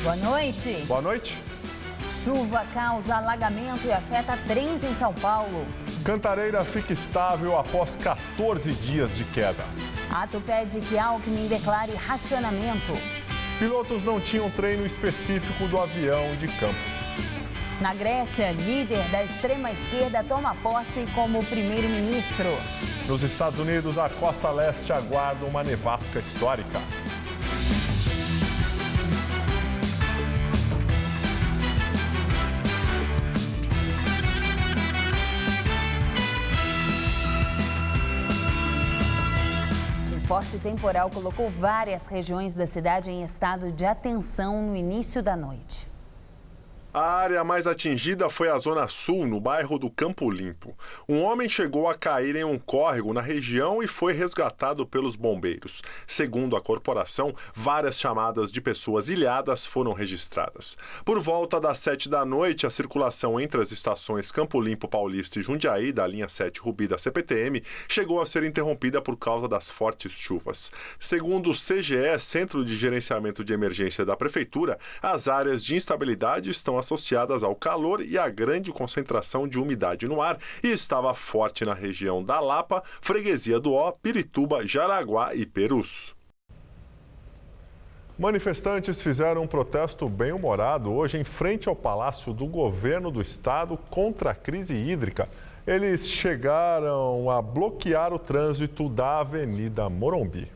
Boa noite. Boa noite. Chuva causa alagamento e afeta trens em São Paulo. Cantareira fica estável após 14 dias de queda. Ato pede que Alckmin declare racionamento. Pilotos não tinham treino específico do avião de Campos. Na Grécia, líder da extrema-esquerda toma posse como primeiro-ministro. Nos Estados Unidos, a costa leste aguarda uma nevasca histórica. Forte temporal colocou várias regiões da cidade em estado de atenção no início da noite. A área mais atingida foi a Zona Sul, no bairro do Campo Limpo. Um homem chegou a cair em um córrego na região e foi resgatado pelos bombeiros. Segundo a corporação, várias chamadas de pessoas ilhadas foram registradas. Por volta das 7 da noite, a circulação entre as estações Campo Limpo Paulista e Jundiaí, da linha 7 Rubi da CPTM, chegou a ser interrompida por causa das fortes chuvas. Segundo o CGE, Centro de Gerenciamento de Emergência da Prefeitura, as áreas de instabilidade estão associadas ao calor e à grande concentração de umidade no ar e estava forte na região da Lapa, Freguesia do Ó, Pirituba, Jaraguá e Perus. Manifestantes fizeram um protesto bem-humorado hoje em frente ao Palácio do Governo do Estado contra a crise hídrica. Eles chegaram a bloquear o trânsito da Avenida Morumbi.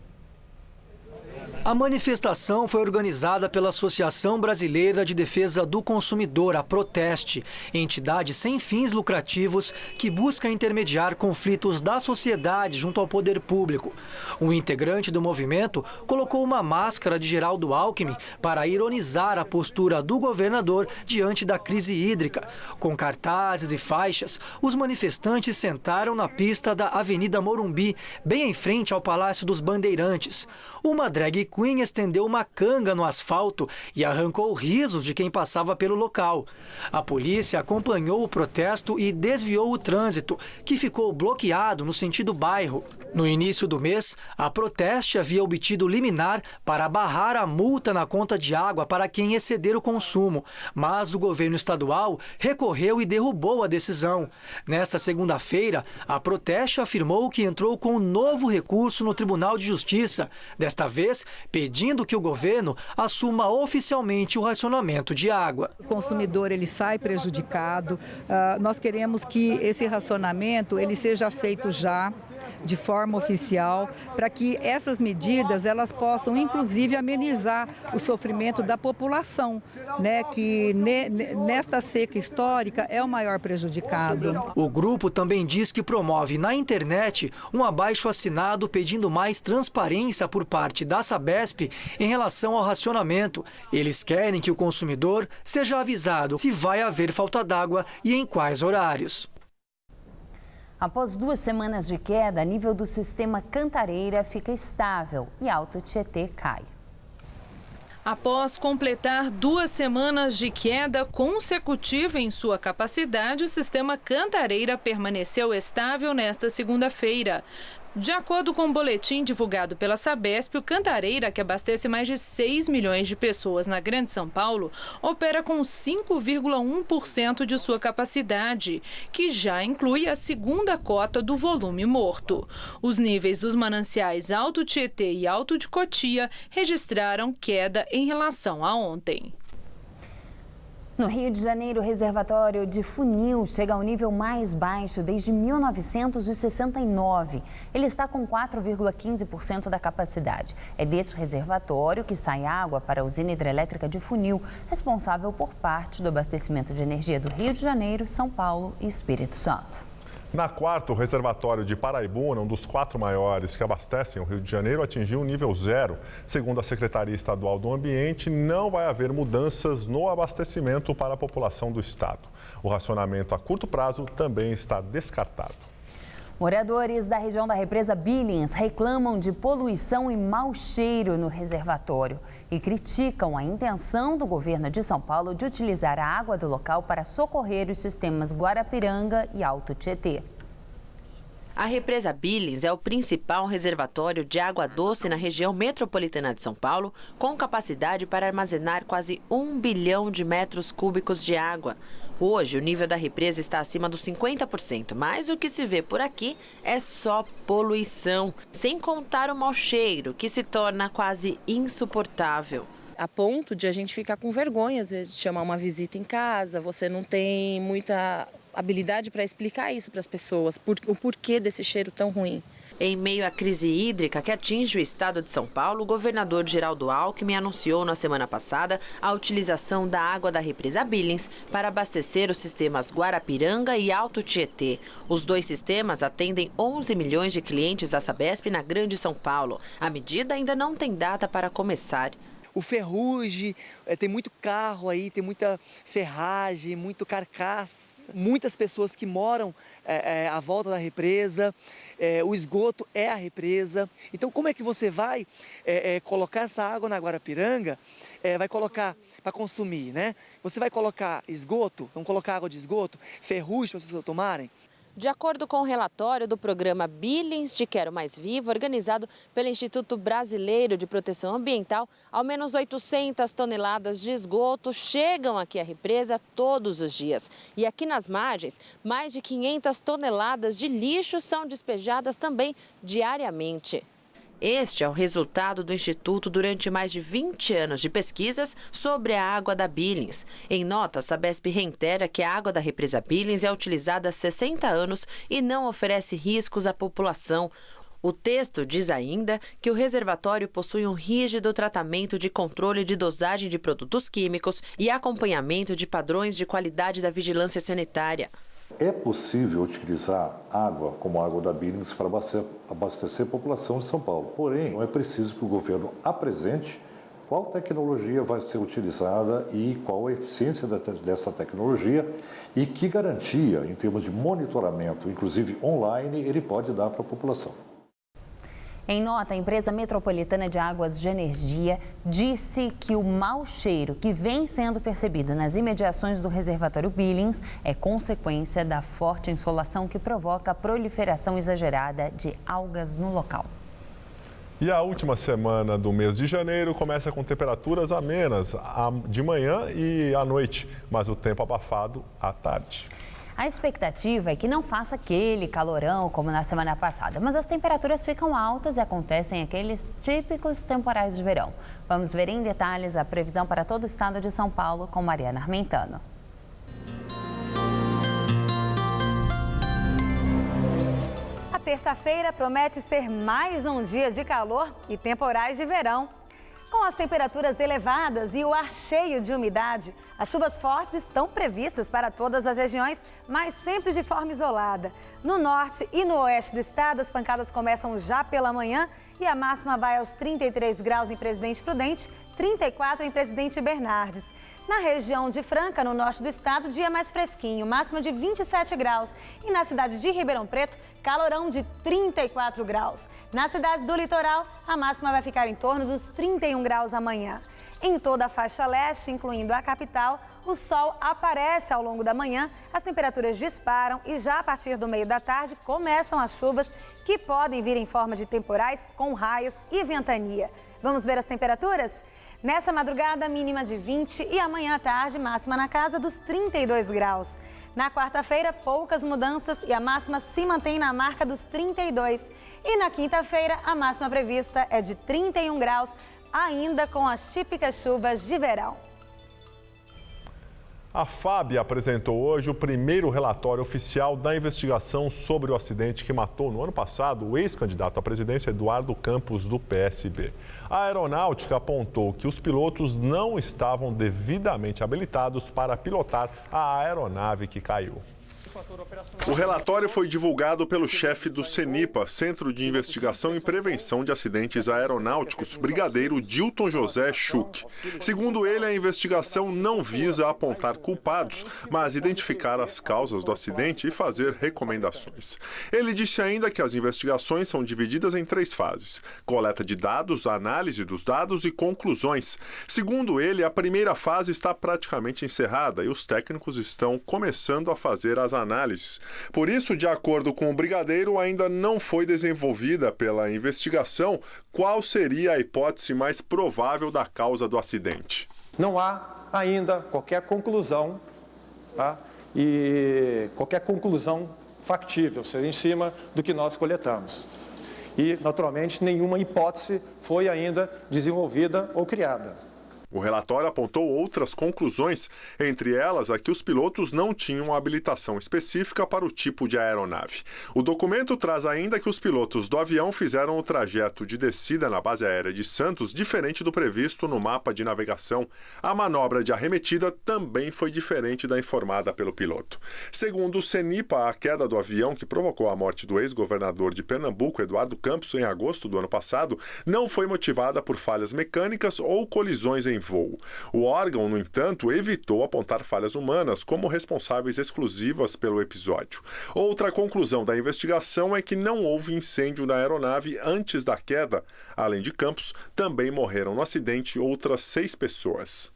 A manifestação foi organizada pela Associação Brasileira de Defesa do Consumidor, a Proteste, entidade sem fins lucrativos que busca intermediar conflitos da sociedade junto ao poder público. Um integrante do movimento colocou uma máscara de Geraldo Alckmin para ironizar a postura do governador diante da crise hídrica. Com cartazes e faixas, os manifestantes sentaram na pista da Avenida Morumbi, bem em frente ao Palácio dos Bandeirantes. Uma drag queen estendeu uma canga no asfalto e arrancou risos de quem passava pelo local. A polícia acompanhou o protesto e desviou o trânsito, que ficou bloqueado no sentido bairro. No início do mês, a Proteste havia obtido liminar para barrar a multa na conta de água para quem exceder o consumo, mas o governo estadual recorreu e derrubou a decisão. Nesta segunda-feira, a Proteste afirmou que entrou com um novo recurso no Tribunal de Justiça, desta vez pedindo que o governo assuma oficialmente o racionamento de água. O consumidor ele sai prejudicado. Nós queremos que esse racionamento ele seja feito já de forma oficial, para que essas medidas elas possam inclusive amenizar o sofrimento da população, né, que nesta seca histórica é o maior prejudicado. O grupo também diz que promove na internet um abaixo-assinado pedindo mais transparência por parte da Sabesp em relação ao racionamento. Eles querem que o consumidor seja avisado se vai haver falta d'água e em quais horários. Após 2 semanas de queda, nível do sistema Cantareira fica estável e Alto Tietê cai. Após completar 2 semanas de queda consecutiva em sua capacidade, o sistema Cantareira permaneceu estável nesta segunda-feira. De acordo com o boletim divulgado pela Sabesp, o Cantareira, que abastece mais de 6 milhões de pessoas na Grande São Paulo, opera com 5,1% de sua capacidade, que já inclui a segunda cota do volume morto. Os níveis dos mananciais Alto Tietê e Alto de Cotia registraram queda em relação a ontem. No Rio de Janeiro, o reservatório de Funil chega ao nível mais baixo desde 1969. Ele está com 4,15% da capacidade. É desse reservatório que sai água para a usina hidrelétrica de Funil, responsável por parte do abastecimento de energia do Rio de Janeiro, São Paulo e Espírito Santo. Na quarta, o reservatório de Paraibuna, um dos 4 maiores que abastecem o Rio de Janeiro, atingiu o nível 0. Segundo a Secretaria Estadual do Ambiente, não vai haver mudanças no abastecimento para a população do estado. O racionamento a curto prazo também está descartado. Moradores da região da represa Billings reclamam de poluição e mau cheiro no reservatório e criticam a intenção do governo de São Paulo de utilizar a água do local para socorrer os sistemas Guarapiranga e Alto Tietê. A represa Billings é o principal reservatório de água doce na região metropolitana de São Paulo, com capacidade para armazenar quase 1 bilhão de metros cúbicos de água. Hoje, o nível da represa está acima dos 50%, mas o que se vê por aqui é só poluição, sem contar o mau cheiro, que se torna quase insuportável. A ponto de a gente ficar com vergonha, às vezes, de chamar uma visita em casa, você não tem muita habilidade para explicar isso para as pessoas, o porquê desse cheiro tão ruim. Em meio à crise hídrica que atinge o estado de São Paulo, o governador Geraldo Alckmin anunciou na semana passada a utilização da água da represa Billings para abastecer os sistemas Guarapiranga e Alto Tietê. Os dois sistemas atendem 11 milhões de clientes da Sabesp na Grande São Paulo. A medida ainda não tem data para começar. O ferrugem, tem muito carro aí, tem muita ferragem, muito carcaça. Muitas pessoas que moram à volta da represa, o esgoto é a represa. Então, como é que você vai colocar essa água na Guarapiranga, vai colocar para consumir, né? Você vai colocar esgoto, vamos colocar água de esgoto, ferrugem para as pessoas tomarem? De acordo com o relatório do programa Billings de Quero Mais Vivo, organizado pelo Instituto Brasileiro de Proteção Ambiental, ao menos 800 toneladas de esgoto chegam aqui à represa todos os dias. E aqui nas margens, mais de 500 toneladas de lixo são despejadas também diariamente. Este é o resultado do Instituto durante mais de 20 anos de pesquisas sobre a água da Billings. Em nota, a Sabesp reitera que a água da represa Billings é utilizada há 60 anos e não oferece riscos à população. O texto diz ainda que o reservatório possui um rígido tratamento de controle de dosagem de produtos químicos e acompanhamento de padrões de qualidade da vigilância sanitária. É possível utilizar água como a água da Billings para abastecer a população de São Paulo. Porém, é preciso que o governo apresente qual tecnologia vai ser utilizada e qual a eficiência dessa tecnologia e que garantia, em termos de monitoramento, inclusive online, ele pode dar para a população. Em nota, a empresa metropolitana de águas de energia disse que o mau cheiro que vem sendo percebido nas imediações do reservatório Billings é consequência da forte insolação que provoca a proliferação exagerada de algas no local. E a última semana do mês de janeiro começa com temperaturas amenas de manhã e à noite, mas o tempo abafado à tarde. A expectativa é que não faça aquele calorão como na semana passada, mas as temperaturas ficam altas e acontecem aqueles típicos temporais de verão. Vamos ver em detalhes a previsão para todo o estado de São Paulo com Mariana Armentano. A terça-feira promete ser mais um dia de calor e temporais de verão. Com as temperaturas elevadas e o ar cheio de umidade, as chuvas fortes estão previstas para todas as regiões, mas sempre de forma isolada. No norte e no oeste do estado, as pancadas começam já pela manhã e a máxima vai aos 33 graus em Presidente Prudente, 34 em Presidente Bernardes. Na região de Franca, no norte do estado, dia mais fresquinho, máxima de 27 graus. E na cidade de Ribeirão Preto, calorão de 34 graus. Nas cidades do litoral, a máxima vai ficar em torno dos 31 graus amanhã. Em toda a faixa leste, incluindo a capital, o sol aparece ao longo da manhã, as temperaturas disparam e já a partir do meio da tarde começam as chuvas que podem vir em forma de temporais com raios e ventania. Vamos ver as temperaturas? Nessa madrugada, mínima de 20 e amanhã à tarde, máxima na casa dos 32 graus. Na quarta-feira, poucas mudanças e a máxima se mantém na marca dos 32. E na quinta-feira, a máxima prevista é de 31 graus, ainda com as típicas chuvas de verão. A FAB apresentou hoje o primeiro relatório oficial da investigação sobre o acidente que matou no ano passado o ex-candidato à presidência Eduardo Campos, do PSB. A aeronáutica apontou que os pilotos não estavam devidamente habilitados para pilotar a aeronave que caiu. O relatório foi divulgado pelo chefe do CENIPA, Centro de Investigação e Prevenção de Acidentes Aeronáuticos, brigadeiro Dilton José Schuch. Segundo ele, a investigação não visa apontar culpados, mas identificar as causas do acidente e fazer recomendações. Ele disse ainda que as investigações são divididas em 3 fases: coleta de dados, análise dos dados e conclusões. Segundo ele, a primeira fase está praticamente encerrada e os técnicos estão começando a fazer as análises análises. Por isso, de acordo com o brigadeiro, ainda não foi desenvolvida pela investigação qual seria a hipótese mais provável da causa do acidente. Não há ainda qualquer conclusão, tá? E qualquer conclusão factível, seja em cima do que nós coletamos. E, naturalmente, nenhuma hipótese foi ainda desenvolvida ou criada. O relatório apontou outras conclusões, entre elas a que os pilotos não tinham habilitação específica para o tipo de aeronave. O documento traz ainda que os pilotos do avião fizeram o trajeto de descida na base aérea de Santos diferente do previsto no mapa de navegação. A manobra de arremetida também foi diferente da informada pelo piloto. Segundo o CENIPA, a queda do avião que provocou a morte do ex-governador de Pernambuco, Eduardo Campos, em agosto do ano passado, não foi motivada por falhas mecânicas ou colisões em voo. O órgão, no entanto, evitou apontar falhas humanas como responsáveis exclusivas pelo episódio. Outra conclusão da investigação é que não houve incêndio na aeronave antes da queda. Além de Campos, também morreram no acidente outras 6 pessoas.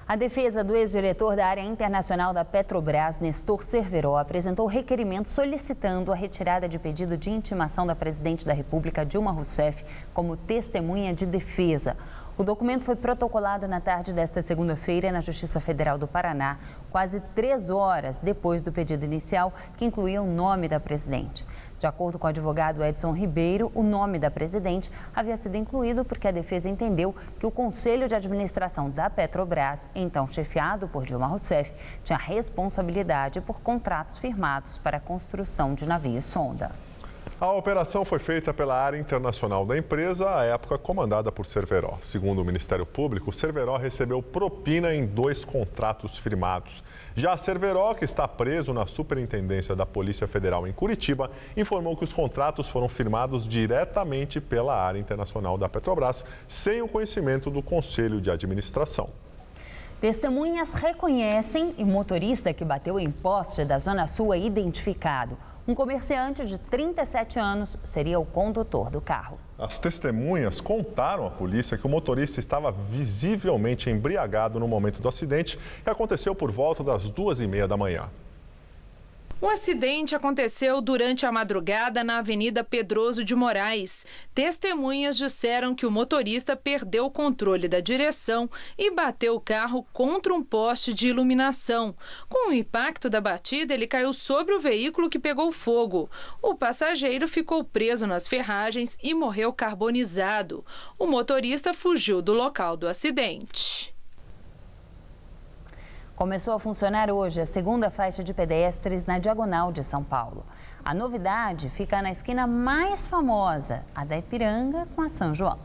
A defesa do ex-diretor da área internacional da Petrobras, Nestor Cerveró, apresentou requerimento solicitando a retirada de pedido de intimação da presidente da República, Dilma Rousseff, como testemunha de defesa. O documento foi protocolado na tarde desta segunda-feira na Justiça Federal do Paraná, quase 3 horas depois do pedido inicial, que incluía o nome da presidente. De acordo com o advogado Edson Ribeiro, o nome da presidente havia sido incluído porque a defesa entendeu que o Conselho de Administração da Petrobras, então chefiado por Dilma Rousseff, tinha responsabilidade por contratos firmados para a construção de navios-sonda. A operação foi feita pela área internacional da empresa, à época comandada por Cerveró. Segundo o Ministério Público, Cerveró recebeu propina em 2 contratos firmados. Já Cerveró, que está preso na Superintendência da Polícia Federal em Curitiba, informou que os contratos foram firmados diretamente pela área internacional da Petrobras, sem o conhecimento do Conselho de Administração. Testemunhas reconhecem e o motorista que bateu em poste da Zona Sul é identificado. Um comerciante de 37 anos seria o condutor do carro. As testemunhas contaram à polícia que o motorista estava visivelmente embriagado no momento do acidente, que aconteceu por volta das 2h30 da manhã. O acidente aconteceu durante a madrugada na Avenida Pedroso de Moraes. Testemunhas disseram que o motorista perdeu o controle da direção e bateu o carro contra um poste de iluminação. Com o impacto da batida, ele caiu sobre o veículo que pegou fogo. O passageiro ficou preso nas ferragens e morreu carbonizado. O motorista fugiu do local do acidente. Começou a funcionar hoje a segunda faixa de pedestres na Diagonal de São Paulo. A novidade fica na esquina mais famosa, a da Ipiranga com a São João.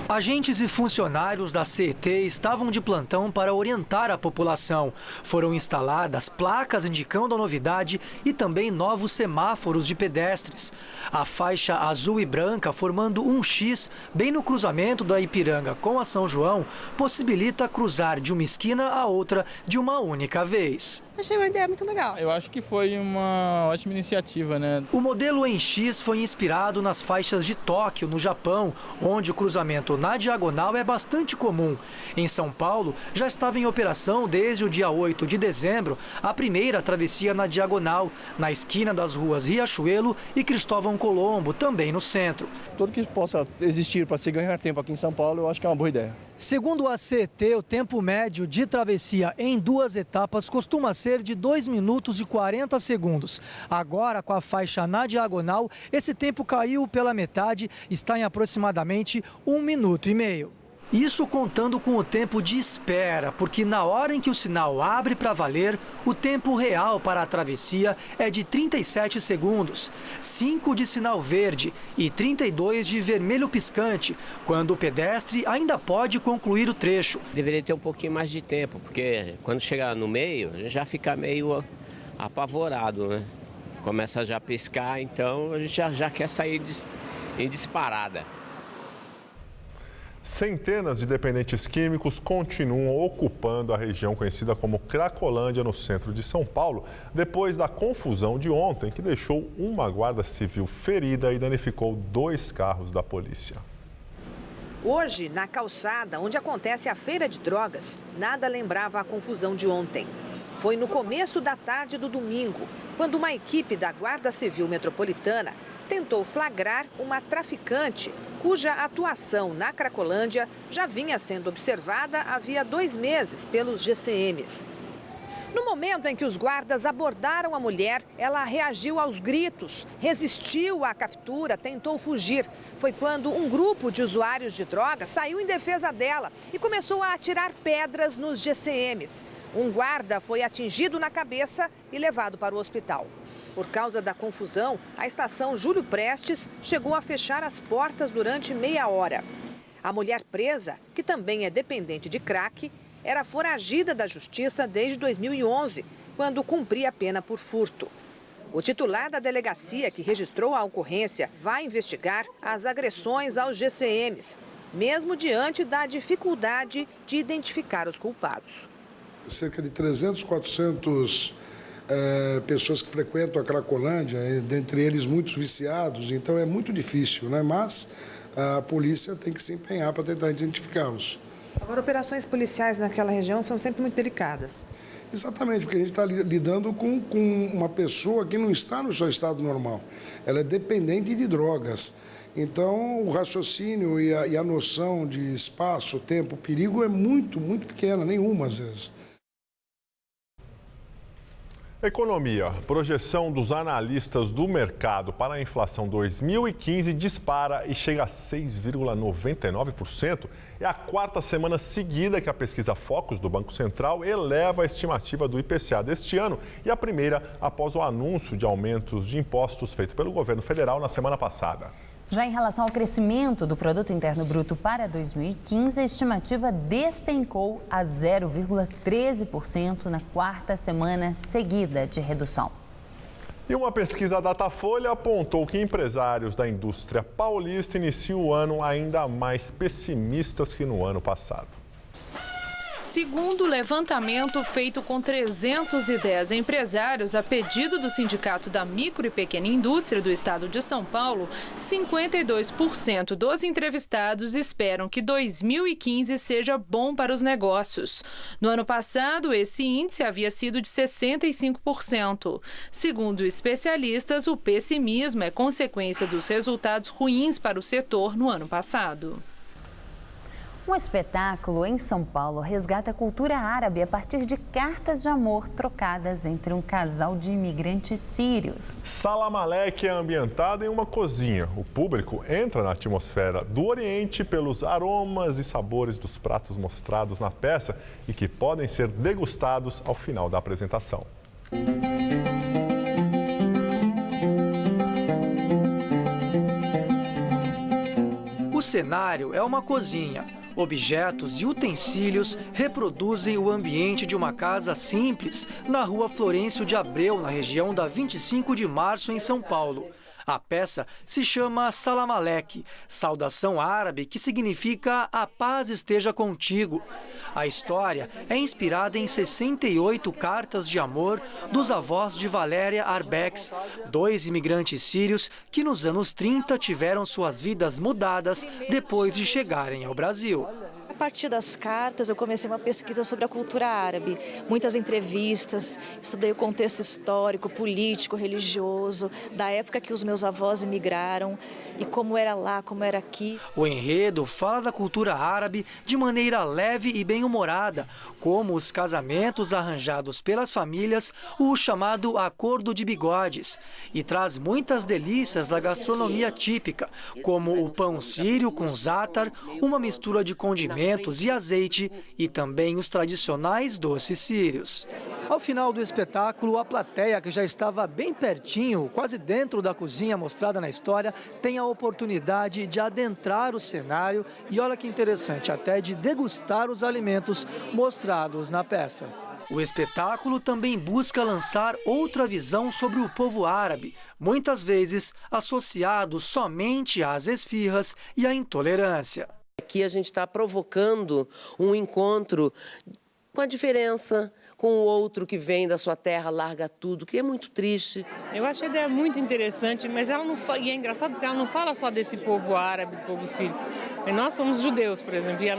Agentes e funcionários da CET estavam de plantão para orientar a população. Foram instaladas placas indicando a novidade e também novos semáforos de pedestres. A faixa azul e branca, formando um X bem no cruzamento da Ipiranga com a São João, possibilita cruzar de uma esquina a outra de uma única vez. Achei uma ideia muito legal. Eu acho que foi uma ótima iniciativa, né? O modelo em X foi inspirado nas faixas de Tóquio, no Japão, onde o cruzamento na diagonal é bastante comum. Em São Paulo, já estava em operação desde o dia 8 de dezembro a primeira travessia na diagonal, na esquina das ruas Riachuelo e Cristóvão Colombo, também no centro. Tudo que possa existir para se ganhar tempo aqui em São Paulo, eu acho que é uma boa ideia. Segundo a CET, o tempo médio de travessia em 2 etapas costuma ser de 2 minutos e 40 segundos. Agora, com a faixa na diagonal, esse tempo caiu pela metade, está em aproximadamente 1 minuto e meio. Isso contando com o tempo de espera, porque na hora em que o sinal abre para valer, o tempo real para a travessia é de 37 segundos, 5 de sinal verde e 32 de vermelho piscante, quando o pedestre ainda pode concluir o trecho. Deveria ter um pouquinho mais de tempo, porque quando chegar no meio, já fica meio apavorado, né? Começa já a piscar, então a gente já quer sair em disparada. Centenas de dependentes químicos continuam ocupando a região conhecida como Cracolândia, no centro de São Paulo, depois da confusão de ontem, que deixou uma guarda civil ferida e danificou 2 carros da polícia. Hoje, na calçada onde acontece a feira de drogas, nada lembrava a confusão de ontem. foi no começo da tarde do domingo, quando uma equipe da Guarda Civil Metropolitana tentou flagrar uma traficante cuja atuação na Cracolândia já vinha sendo observada havia 2 meses pelos GCMs. No momento em que os guardas abordaram a mulher, ela reagiu aos gritos, resistiu à captura, tentou fugir. Foi quando um grupo de usuários de drogas saiu em defesa dela e começou a atirar pedras nos GCMs. Um guarda foi atingido na cabeça e levado para o hospital. Por causa da confusão, a estação Júlio Prestes chegou a fechar as portas durante meia hora. A mulher presa, que também é dependente de crack, era foragida da justiça desde 2011, quando cumpria a pena por furto. O titular da delegacia que registrou a ocorrência vai investigar as agressões aos GCMs, mesmo diante da dificuldade de identificar os culpados. Cerca de 300, 400 pessoas que frequentam a Cracolândia, dentre eles muitos viciados, então é muito difícil, né? Mas a polícia tem que se empenhar para tentar identificá-los. Agora, operações policiais naquela região são sempre muito delicadas. Exatamente, porque a gente está lidando com uma pessoa que não está no seu estado normal. Ela é dependente de drogas. Então, o raciocínio e a noção de espaço, tempo, perigo é muito, muito pequena, nenhuma às vezes. Economia. Projeção dos analistas do mercado para a inflação 2015 dispara e chega a 6,99%. É a 4ª semana seguida que a pesquisa Focus do Banco Central eleva a estimativa do IPCA deste ano e a primeira após o anúncio de aumentos de impostos feito pelo governo federal na semana passada. Já em relação ao crescimento do Produto Interno Bruto para 2015, a estimativa despencou a 0,13% na 4ª semana seguida de redução. E uma pesquisa Datafolha apontou que empresários da indústria paulista iniciam o ano ainda mais pessimistas que no ano passado. Segundo o levantamento feito com 310 empresários a pedido do Sindicato da Micro e Pequena Indústria do Estado de São Paulo, 52% dos entrevistados esperam que 2015 seja bom para os negócios. No ano passado, esse índice havia sido de 65%. Segundo especialistas, o pessimismo é consequência dos resultados ruins para o setor no ano passado. Um espetáculo em São Paulo resgata a cultura árabe a partir de cartas de amor trocadas entre um casal de imigrantes sírios. Salam Alek é ambientado em uma cozinha. O público entra na atmosfera do Oriente pelos aromas e sabores dos pratos mostrados na peça e que podem ser degustados ao final da apresentação. O cenário é uma cozinha. Objetos e utensílios reproduzem o ambiente de uma casa simples na rua Florencio de Abreu, na região da 25 de Março, em São Paulo. A peça se chama Salam Alek, saudação árabe que significa a paz esteja contigo. A história é inspirada em 68 cartas de amor dos avós de Valéria Arbex, 2 imigrantes sírios que nos anos 30 tiveram suas vidas mudadas depois de chegarem ao Brasil. A partir das cartas, eu comecei uma pesquisa sobre a cultura árabe, muitas entrevistas, estudei o contexto histórico, político, religioso, da época que os meus avós imigraram e como era lá, como era aqui. O enredo fala da cultura árabe de maneira leve e bem-humorada, como os casamentos arranjados pelas famílias, o chamado acordo de bigodes, e traz muitas delícias da gastronomia típica, como o pão sírio com zátar, uma mistura de condimentos e azeite e também os tradicionais doces sírios. Ao final do espetáculo, a plateia, que já estava bem pertinho, quase dentro da cozinha mostrada na história, tem a oportunidade de adentrar o cenário e, olha que interessante, até de degustar os alimentos mostrados na peça. O espetáculo também busca lançar outra visão sobre o povo árabe, muitas vezes associado somente às esfirras e à intolerância. Aqui a gente está provocando um encontro com a diferença, com o outro que vem da sua terra, larga tudo, que é muito triste. Eu acho a ideia muito interessante, mas ela não e é engraçado porque ela não fala só desse povo árabe, do povo sírio. E nós somos judeus, por exemplo, e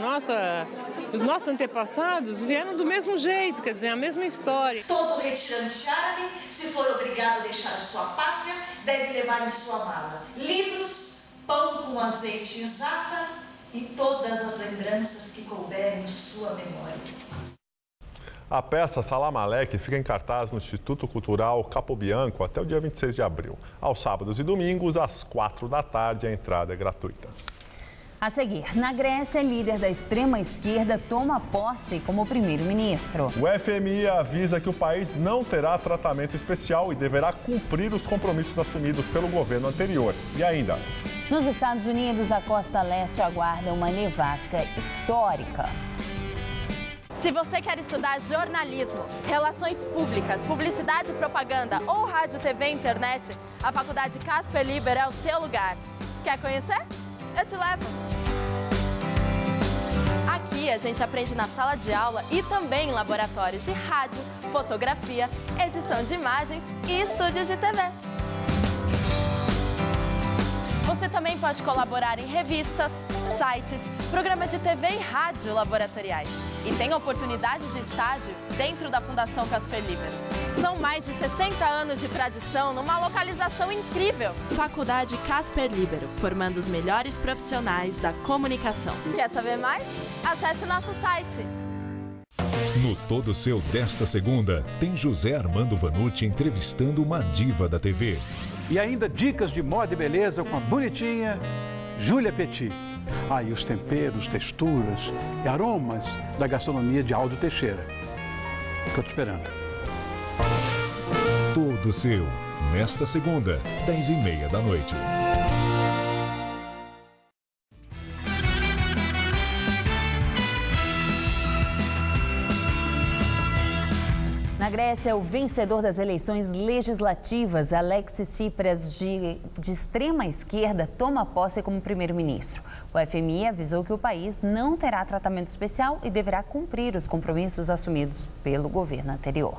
os nossos antepassados vieram do mesmo jeito, quer dizer, a mesma história. Todo retirante árabe, se for obrigado a deixar a sua pátria, deve levar em sua mala livros, pão com azeite e zata e todas as lembranças que couberem em sua memória. A peça Salam Aleikum fica em cartaz no Instituto Cultural Capobianco até o dia 26 de abril. Aos sábados e domingos, às 4 da tarde, a entrada é gratuita. A seguir, na Grécia, líder da extrema-esquerda toma posse como primeiro-ministro. O FMI avisa que o país não terá tratamento especial e deverá cumprir os compromissos assumidos pelo governo anterior. E ainda... Nos Estados Unidos, a costa leste aguarda uma nevasca histórica. Se você quer estudar jornalismo, relações públicas, publicidade e propaganda ou rádio, TV e internet, a Faculdade Casper Libero é o seu lugar. Quer conhecer? Eu te levo! Aqui a gente aprende na sala de aula e também em laboratórios de rádio, fotografia, edição de imagens e estúdios de TV. Você também pode colaborar em revistas, sites, programas de TV e rádio laboratoriais. E tem oportunidade de estágio dentro da Fundação Casper Libero. São mais de 60 anos de tradição numa localização incrível. Faculdade Casper Libero, formando os melhores profissionais da comunicação. Quer saber mais? Acesse nosso site. No Todo Seu desta segunda, tem José Armando Vanucci entrevistando uma diva da TV. E ainda dicas de moda e beleza com a bonitinha Júlia Petit. E os temperos, texturas e aromas da gastronomia de Aldo Teixeira. Estou te esperando. Todo Seu, nesta segunda, 10h30 da noite. Na Grécia, o vencedor das eleições legislativas, Alexis Tsipras, de extrema esquerda, toma posse como primeiro-ministro. O FMI avisou que o país não terá tratamento especial e deverá cumprir os compromissos assumidos pelo governo anterior.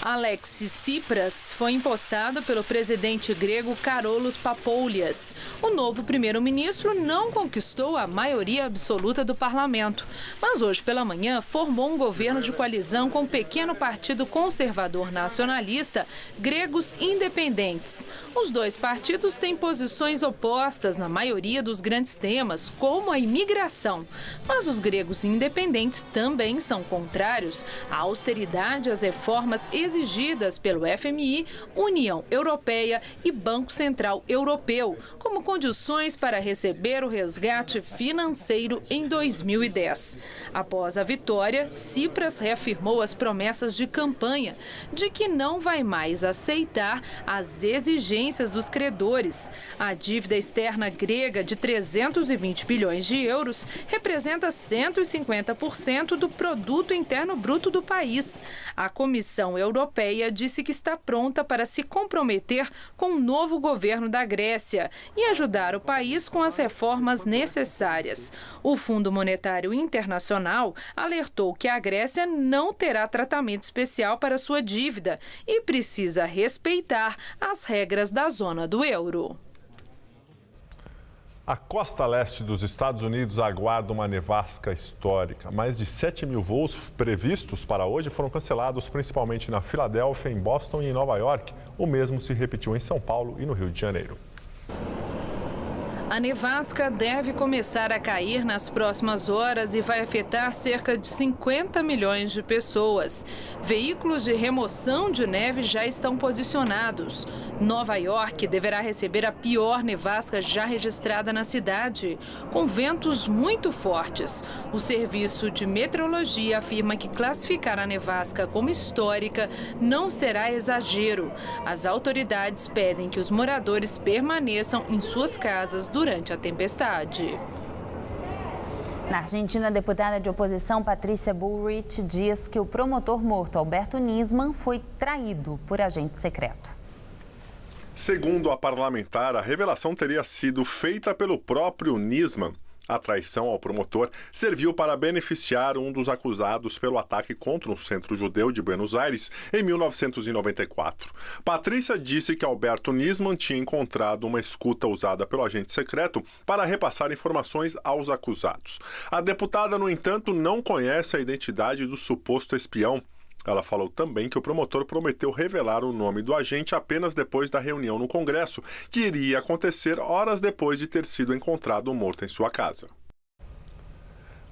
Alexis Tsipras foi empossado pelo presidente grego Karolos Papoulias. O novo primeiro-ministro não conquistou a maioria absoluta do parlamento, mas hoje pela manhã formou um governo de coalizão com o pequeno partido conservador nacionalista Gregos Independentes. Os dois partidos têm posições opostas na maioria dos grandes temas, como a imigração. Mas os gregos independentes também são contrários à austeridade e às reformas exigidas pelo FMI, União Europeia e Banco Central Europeu, como condições para receber o resgate financeiro em 2010. Após a vitória, Tsipras reafirmou as promessas de campanha de que não vai mais aceitar as exigências dos credores. A dívida externa grega de 320 bilhões de euros representa 150% do produto interno bruto do país. A Comissão Europeia disse que está pronta para se comprometer com o novo governo da Grécia e ajudar o país com as reformas necessárias. O Fundo Monetário Internacional alertou que a Grécia não terá tratamento especial para sua dívida e precisa respeitar as regras da zona do euro. A costa leste dos Estados Unidos aguarda uma nevasca histórica. Mais de 7 mil voos previstos para hoje foram cancelados, principalmente na Filadélfia, em Boston e em Nova York. O mesmo se repetiu em São Paulo e no Rio de Janeiro. A nevasca deve começar a cair nas próximas horas e vai afetar cerca de 50 milhões de pessoas. Veículos de remoção de neve já estão posicionados. Nova York deverá receber a pior nevasca já registrada na cidade, com ventos muito fortes. O Serviço de Meteorologia afirma que classificar a nevasca como histórica não será exagero. As autoridades pedem que os moradores permaneçam em suas casas durante a tempestade. Na Argentina, a deputada de oposição Patrícia Bullrich diz que o promotor morto Alberto Nisman foi traído por agente secreto. Segundo a parlamentar, a revelação teria sido feita pelo próprio Nisman. A traição ao promotor serviu para beneficiar um dos acusados pelo ataque contra um centro judeu de Buenos Aires em 1994. Patrícia disse que Alberto Nisman tinha encontrado uma escuta usada pelo agente secreto para repassar informações aos acusados. A deputada, no entanto, não conhece a identidade do suposto espião. Ela falou também que o promotor prometeu revelar o nome do agente apenas depois da reunião no Congresso, que iria acontecer horas depois de ter sido encontrado morto em sua casa.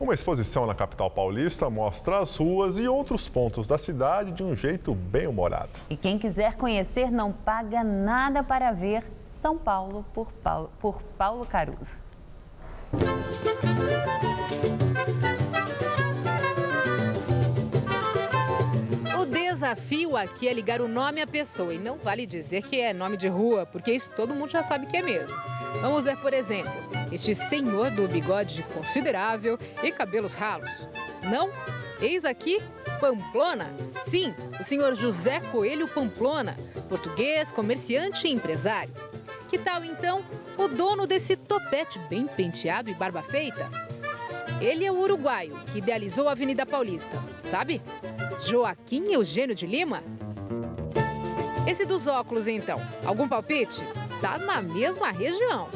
Uma exposição na capital paulista mostra as ruas e outros pontos da cidade de um jeito bem humorado. E quem quiser conhecer não paga nada para ver São Paulo por Paulo Caruso. O desafio aqui é ligar o nome à pessoa e não vale dizer que é nome de rua, porque isso todo mundo já sabe que é mesmo. Vamos ver, por exemplo, este senhor do bigode considerável e cabelos ralos. Não? Eis aqui Pamplona. Sim, o senhor José Coelho Pamplona, português, comerciante e empresário. Que tal, então, o dono desse topete bem penteado e barba feita? Ele é o uruguaio que idealizou a Avenida Paulista, sabe? Joaquim Eugênio de Lima? Esse dos óculos, então, algum palpite? Tá na mesma região.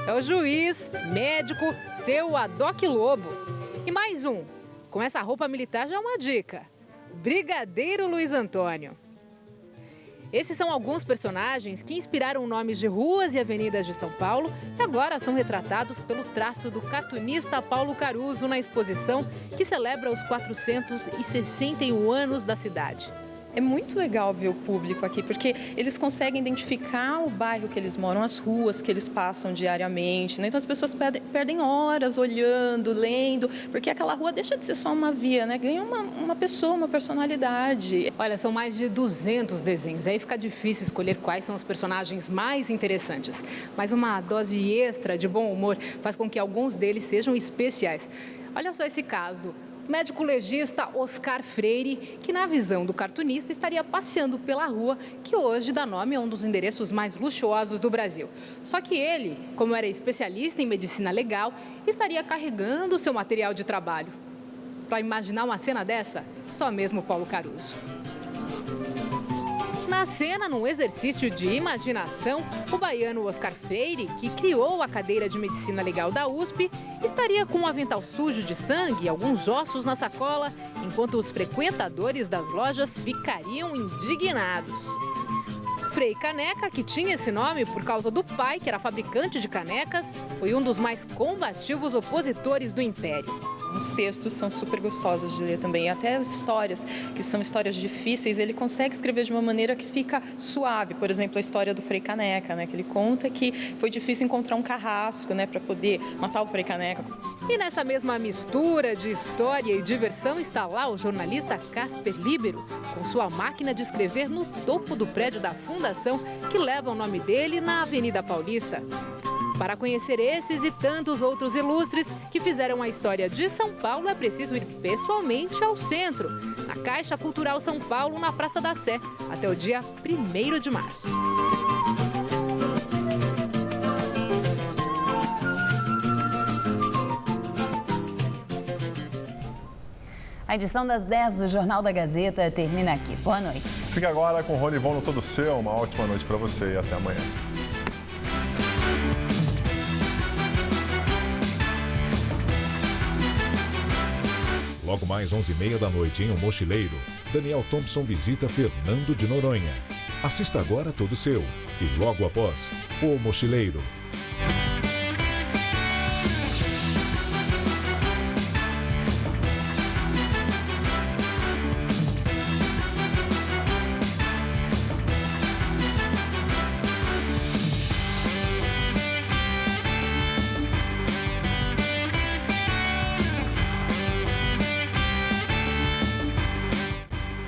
É o juiz, médico, seu Adoc Lobo. E mais um, com essa roupa militar já é uma dica. Brigadeiro Luiz Antônio. Esses são alguns personagens que inspiraram nomes de ruas e avenidas de São Paulo e agora são retratados pelo traço do cartunista Paulo Caruso na exposição que celebra os 461 anos da cidade. É muito legal ver o público aqui, porque eles conseguem identificar o bairro que eles moram, as ruas que eles passam diariamente, né? Então as pessoas perdem horas olhando, lendo, porque aquela rua deixa de ser só uma via, né? Ganha uma pessoa, uma personalidade. Olha, são mais de 200 desenhos, aí fica difícil escolher quais são os personagens mais interessantes. Mas uma dose extra de bom humor faz com que alguns deles sejam especiais. Olha só esse caso. O médico legista Oscar Freire, que na visão do cartunista estaria passeando pela rua, que hoje dá nome a um dos endereços mais luxuosos do Brasil. Só que ele, como era especialista em medicina legal, estaria carregando seu material de trabalho. Para imaginar uma cena dessa, só mesmo Paulo Caruso. Na cena, num exercício de imaginação, o baiano Oscar Freire, que criou a cadeira de medicina legal da USP, estaria com um avental sujo de sangue e alguns ossos na sacola, enquanto os frequentadores das lojas ficariam indignados. Frei Caneca, que tinha esse nome por causa do pai, que era fabricante de canecas, foi um dos mais combativos opositores do Império. Os textos são super gostosos de ler também, até as histórias, que são histórias difíceis, ele consegue escrever de uma maneira que fica suave. Por exemplo, a história do Frei Caneca, né, que ele conta que foi difícil encontrar um carrasco, né, para poder matar o Frei Caneca. E nessa mesma mistura de história e diversão está lá o jornalista Casper Libero, com sua máquina de escrever no topo do prédio da fundação que leva o nome dele na Avenida Paulista. Para conhecer esses e tantos outros ilustres que fizeram a história de São Paulo, é preciso ir pessoalmente ao centro, na Caixa Cultural São Paulo, na Praça da Sé, até o dia 1º de março. A edição das 10 do Jornal da Gazeta termina aqui. Boa noite. Fica agora com o Rony Von no Todo Seu. Uma ótima noite para você e até amanhã. Logo mais 11h30 da noite em O Mochileiro, Daniel Thompson visita Fernando de Noronha. Assista agora Todo Seu e logo após, O Mochileiro,